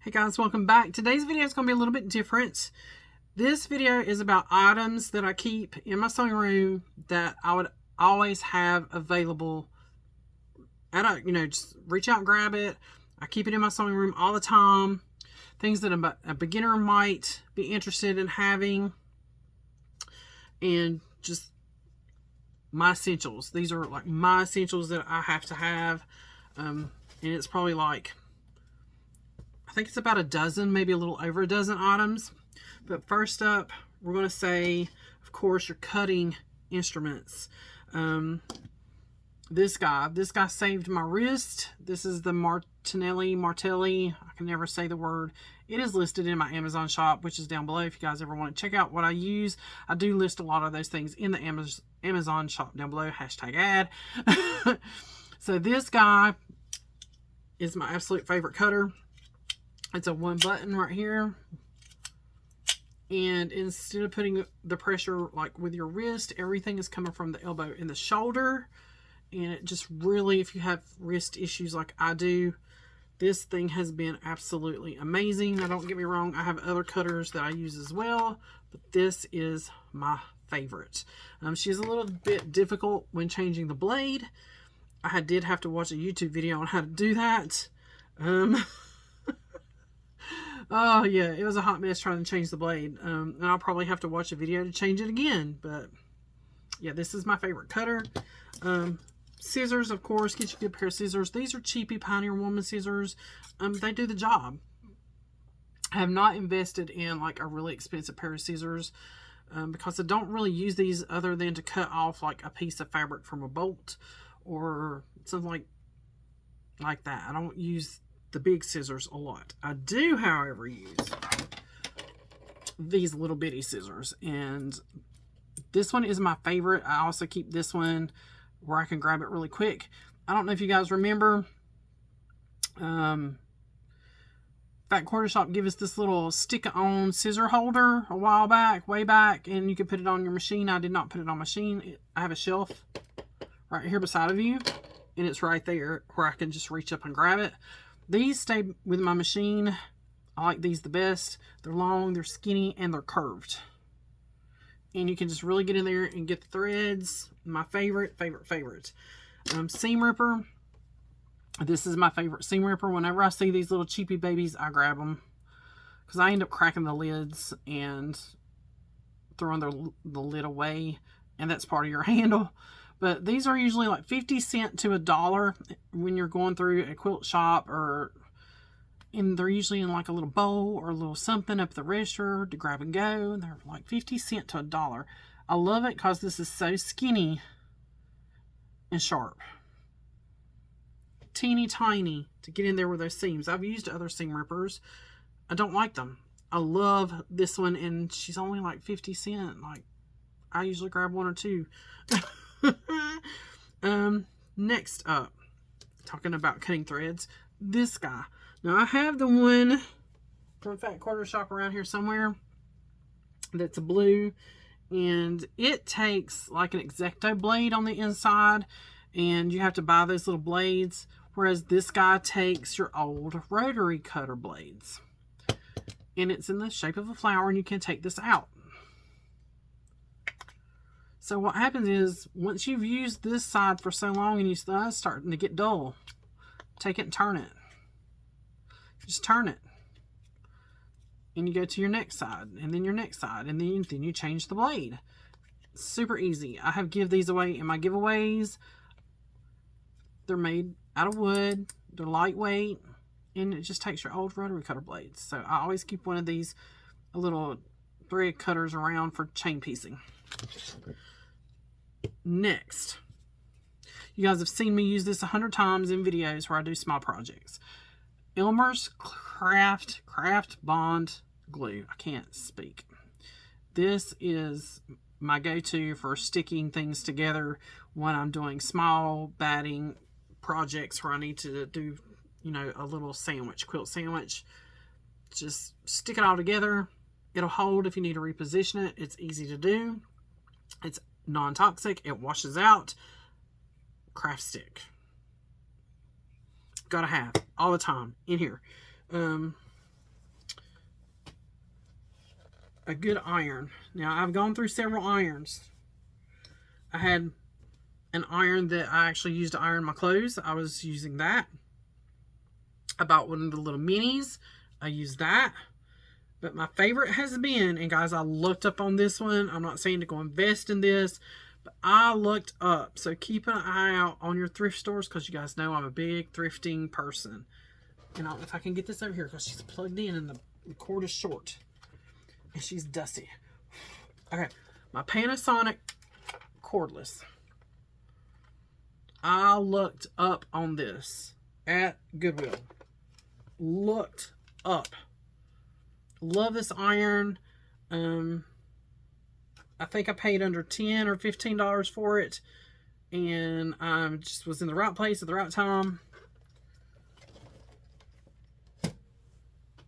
Hey guys, welcome back. Today's video is going to be a little bit different. This video is about items that I keep in my sewing room that I would always have available. Just reach out and grab it. I keep it in my sewing room all the time. Things that a beginner might be interested in having. And just my essentials. These are like my essentials that I have to have. And it's probably like, I think it's about a dozen, maybe a little over a dozen items. But first up, we're going to say, of course, your cutting instruments. This guy saved my wrist. This is the Martelli. I can never say the word. It is listed in my Amazon shop, which is down below. If you guys ever want to check out what I use, I do list a lot of those things in the Amazon shop down below. #ad. So this guy is my absolute favorite cutter. It's a one button right here. And instead of putting the pressure like with your wrist, everything is coming from the elbow and the shoulder. And it just really, if you have wrist issues like I do, this thing has been absolutely amazing. Now don't get me wrong, I have other cutters that I use as well, but this is my favorite. She's a little bit difficult when changing the blade. I did have to watch a YouTube video on how to do that. Oh yeah, it was a hot mess trying to change the blade. And I'll probably have to watch a video to change it again. But yeah, this is my favorite cutter. Scissors, of course, get you a good pair of scissors. These are cheapy Pioneer Woman scissors. They do the job. I have not invested in like a really expensive pair of scissors because I don't really use these other than to cut off like a piece of fabric from a bolt or something like that. I don't use the big scissors a lot. I do, however, use these little bitty scissors, and this one is my favorite. I also keep this one where I can grab it really quick. I don't know if you guys remember, Fat Quarter Shop gave us this little stick-on scissor holder a while back, way back, and you could put it on your machine. I did not put it on my machine. I have a shelf right here beside of you, and it's right there where I can just reach up and grab it. These stay with my machine. I like these the best. They're long, they're skinny, and they're curved. And you can just really get in there and get the threads. My favorite. Seam ripper. This is my favorite seam ripper. Whenever I see these little cheapy babies, I grab them. Because I end up cracking the lids and throwing the lid away. And that's part of your handle. But these are usually like 50 cents to $1 when you're going through a quilt shop, and they're usually in like a little bowl or a little something up the register to grab and go. And they're like 50 cents to $1. I love it because this is so skinny and sharp. Teeny tiny to get in there with those seams. I've used other seam rippers. I don't like them. I love this one, and she's only like 50 cents. Like, I usually grab one or two. Next up, talking about cutting threads, this guy. Now I have the one from Fat Quarter Shop around here somewhere that's blue, and it takes like an X-Acto blade on the inside, and you have to buy those little blades, whereas this guy takes your old rotary cutter blades, and it's in the shape of a flower, and you can take this out. So what happens is, once you've used this side for so long and it's starting to get dull, take it and turn it. Just turn it. And you go to your next side, and then your next side, and then you change the blade. Super easy. I have give these away in my giveaways. They're made out of wood. They're lightweight. And it just takes your old rotary cutter blades. So I always keep one of these little thread cutters around for chain piecing. Next, you guys have seen me use this 100 times in videos where I do small projects. Elmer's Craft Bond Glue. I can't speak. This is my go-to for sticking things together when I'm doing small batting projects where I need to do, a little quilt sandwich. Just stick it all together. It'll hold if you need to reposition it. It's easy to do. It's non-toxic. It washes out. Craft stick. Gotta have all the time in here. a good iron. Now, I've gone through several irons. I had an iron that I actually used to iron my clothes. I was using that. I bought one of the little minis. I used that. But my favorite has been, and guys, I looked up on this one. I'm not saying to go invest in this, but I looked up. So keep an eye out on your thrift stores, because you guys know I'm a big thrifting person. And if I can get this over here, because she's plugged in and the cord is short. And she's dusty. Okay, my Panasonic cordless. I looked up on this at Goodwill. Looked up. Love this iron. I think I paid under $10 or $15 for it. And I just was in the right place at the right time.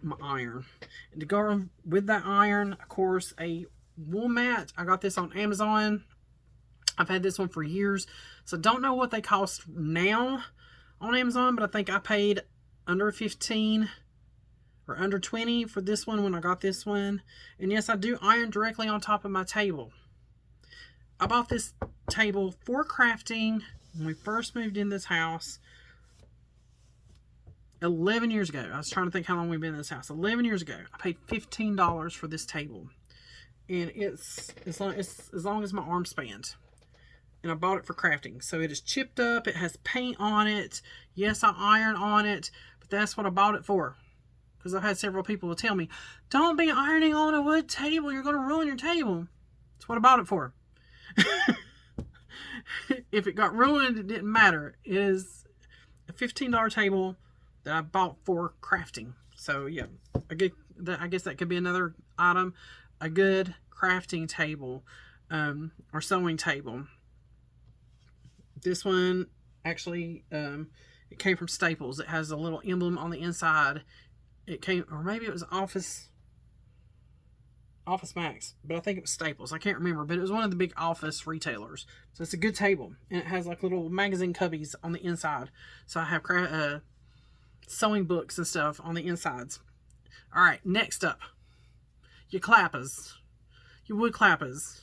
My iron. And to go with that iron, of course, a wool mat. I got this on Amazon. I've had this one for years. So don't know what they cost now on Amazon, but I think I paid under 15 or under 20 for this one when I got this one. And yes, I do iron directly on top of my table. I bought this table for crafting when we first moved in this house 11 years ago. I was trying to think how long we've been in this house. 11 years ago. I paid $15 for this table. And it's as long as my arm spans. And I bought it for crafting. So it is chipped up. It has paint on it. Yes, I iron on it. But that's what I bought it for. Because I've had several people tell me, don't be ironing on a wood table. You're going to ruin your table. That's what I bought it for. If it got ruined, it didn't matter. It is a $15 table that I bought for crafting. So yeah, I guess that could be another item. A good crafting table or sewing table. This one actually it came from Staples. It has a little emblem on the inside. It came, or maybe it was Office Max, but I think it was Staples. I can't remember, but it was one of the big office retailers. So it's a good table, and it has like little magazine cubbies on the inside. So I have sewing books and stuff on the insides. All right, next up, your clappers, your wood clappers.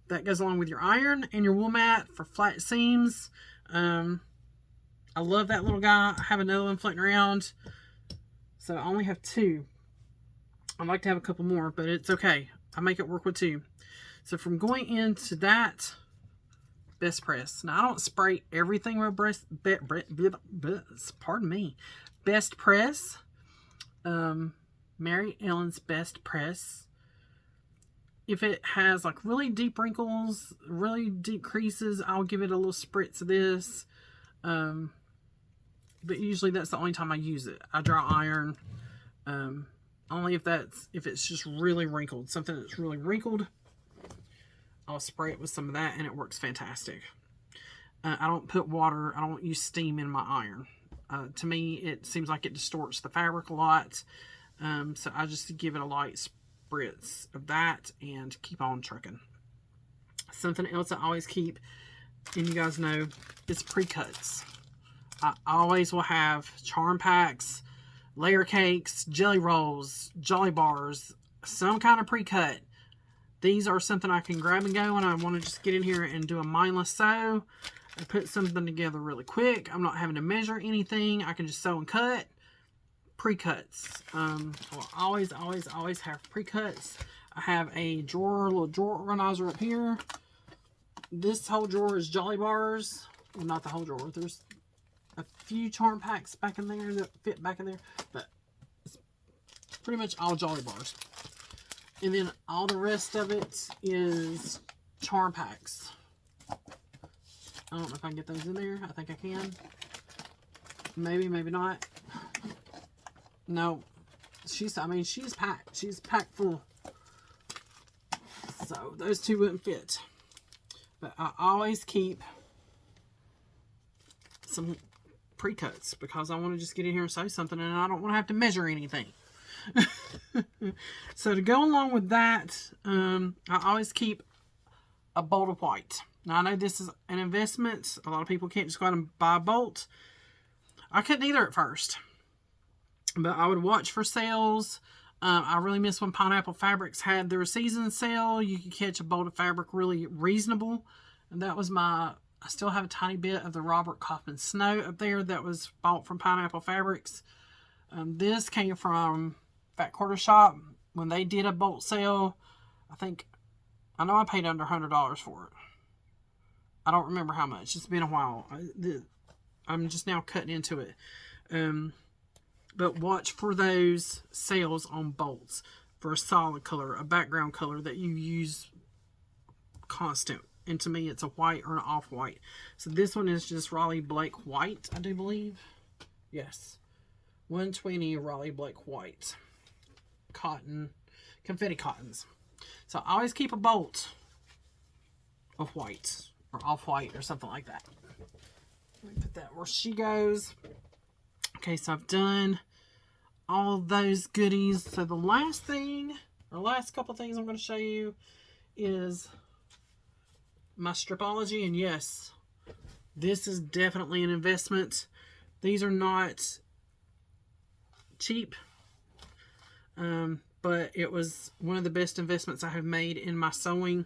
That goes along with your iron and your wool mat for flat seams. I love that little guy. I have another one floating around. So I only have two. I'd like to have a couple more, but it's okay. I make it work with two. So from going into that Best Press. Now I don't spray everything with Best Press. Mary Ellen's Best Press. If it has like really deep wrinkles, really deep creases, I'll give it a little spritz of this. But usually that's the only time I use it. I dry iron. Only if it's just really wrinkled. Something that's really wrinkled, I'll spray it with some of that and it works fantastic. I don't put water, I don't use steam in my iron. To me, it seems like it distorts the fabric a lot. So I just give it a light spritz of that and keep on trucking. Something else I always keep, and you guys know, is pre-cuts. I always will have charm packs, layer cakes, jelly rolls, jolly bars, some kind of pre-cut. These are something I can grab and go when I want to just get in here and do a mindless sew. I put something together really quick. I'm not having to measure anything. I can just sew and cut. Pre-cuts. I'll always have pre-cuts. I have a drawer, little drawer organizer up here. This whole drawer is jolly bars. Well, not the whole drawer. There's a few charm packs back in there that fit back in there, but it's pretty much all jolly bars. And then all the rest of it is charm packs. I don't know if I can get those in there. I think I can. Maybe, maybe not. No. She's packed. She's packed full. So those two wouldn't fit. But I always keep some pre-cuts because I want to just get in here and sew something and I don't want to have to measure anything. So to go along with that, I always keep a bolt of white. Now I know this is an investment. A lot of people can't just go out and buy a bolt. I couldn't either at first. But I would watch for sales I really miss when Pineapple Fabrics had their season sale. You could catch a bolt of fabric really reasonable. And that was I still have a tiny bit of the Robert Kaufman Snow up there that was bought from Pineapple Fabrics. This came from Fat Quarter Shop. When they did a bolt sale, I know I paid under $100 for it. I don't remember how much. It's been a while. I'm just now cutting into it. But watch for those sales on bolts for a solid color, a background color that you use constant. And to me, it's a white or an off-white. So this one is just Raleigh Blake White, I do believe. Yes. 120 Raleigh Blake White. Cotton, confetti cottons. So I always keep a bolt of white or off-white or something like that. Let me put that where she goes. Okay, so I've done all those goodies. So the last thing, or last couple things I'm going to show you is my Stripology. And yes, this is definitely an investment. These are not cheap, but it was one of the best investments I have made in my sewing,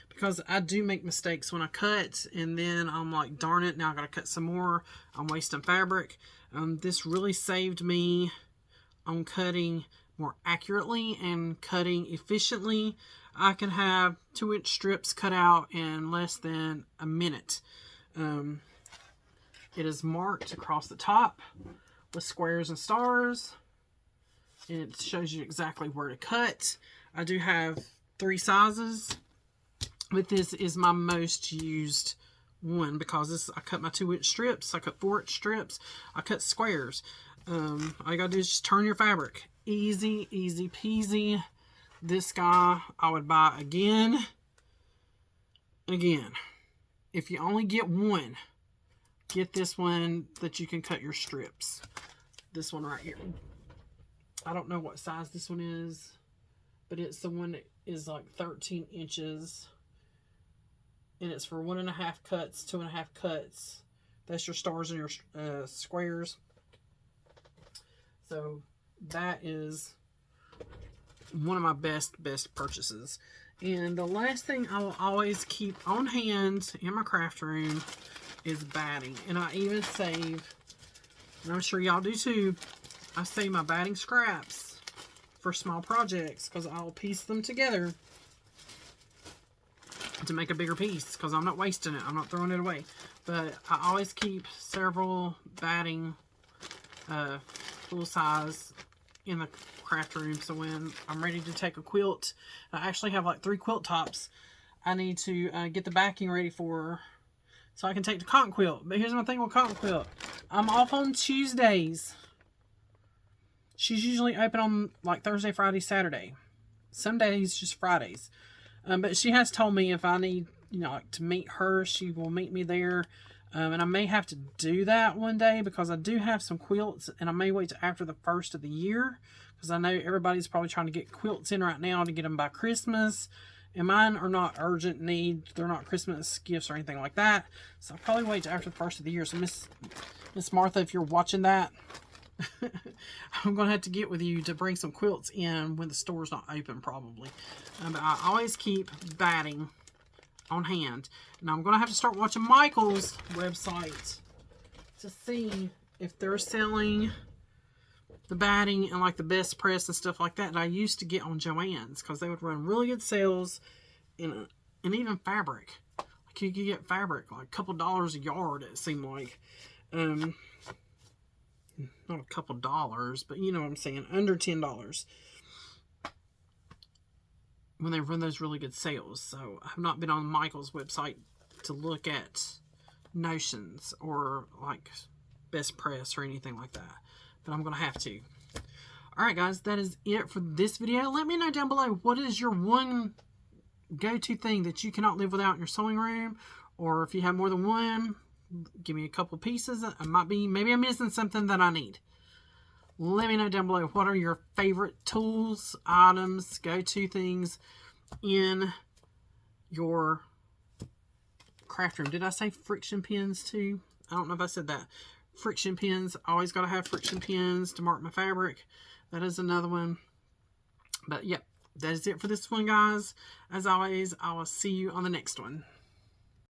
because I do make mistakes when I cut, and then I'm like, darn it, now I gotta cut some more. I'm wasting fabric. This really saved me on cutting more accurately and cutting efficiently. I can have 2-inch strips cut out in less than a minute. It is marked across the top with squares and stars. And it shows you exactly where to cut. I do have 3 sizes, but this is my most used one because I cut my 2-inch strips, I cut 4-inch strips, I cut squares. All you gotta do is just turn your fabric. Easy, easy peasy. This guy I would buy again and again. If you only get one, get this one that you can cut your strips. This one right here. I don't know what size this one is, but it's the one that is like 13 inches. And it's for 1.5 cuts, 2.5 cuts. That's your stars and your squares. So that is one of my best purchases. And the last thing I will always keep on hand in my craft room is batting. And I even save, and I'm sure y'all do too, I save my batting scraps for small projects because I'll piece them together to make a bigger piece because I'm not wasting it. I'm not throwing it away. But I always keep several batting full size in the craft room, so when I'm ready to take a quilt, I actually have like 3 quilt tops I need to get the backing ready for so I can take the cotton quilt. But here's my thing with cotton quilt. I'm off on Tuesdays. She's usually open on like Thursday, Friday, Saturday. Some days just Fridays. But she has told me if I need, like to meet her, she will meet me there. And I may have to do that one day because I do have some quilts, and I may wait till after the first of the year because I know everybody's probably trying to get quilts in right now to get them by Christmas. And mine are not urgent need. They're not Christmas gifts or anything like that. So I'll probably wait till after the first of the year. So Miss Martha, if you're watching that, I'm going to have to get with you to bring some quilts in when the store's not open probably. But I always keep batting on hand. And I'm going to have to start watching Michael's website to see if they're selling the batting and like the best press and stuff like that I used to get on Joann's, because they would run really good sales and even fabric. Like you could get fabric like a couple dollars a yard, it seemed like. Not a couple dollars, but you know what I'm saying, under $10 when they run those really good sales. So I've not been on Michael's website to look at notions or like best press or anything like that, but I'm gonna have to. Alright guys, that is it for this video. Let me know down below, what is your one go-to thing that you cannot live without in your sewing room, or if you have more than one, give me a couple pieces. Maybe I'm missing something that I need. Let me know down below, what are your favorite tools, items, go-to things in your craft room. Did I say friction pins too? I don't know if I said that. Friction pins. Always got to have friction pins to mark my fabric. That is another one. But yep, that is it for this one, guys. As always, I will see you on the next one.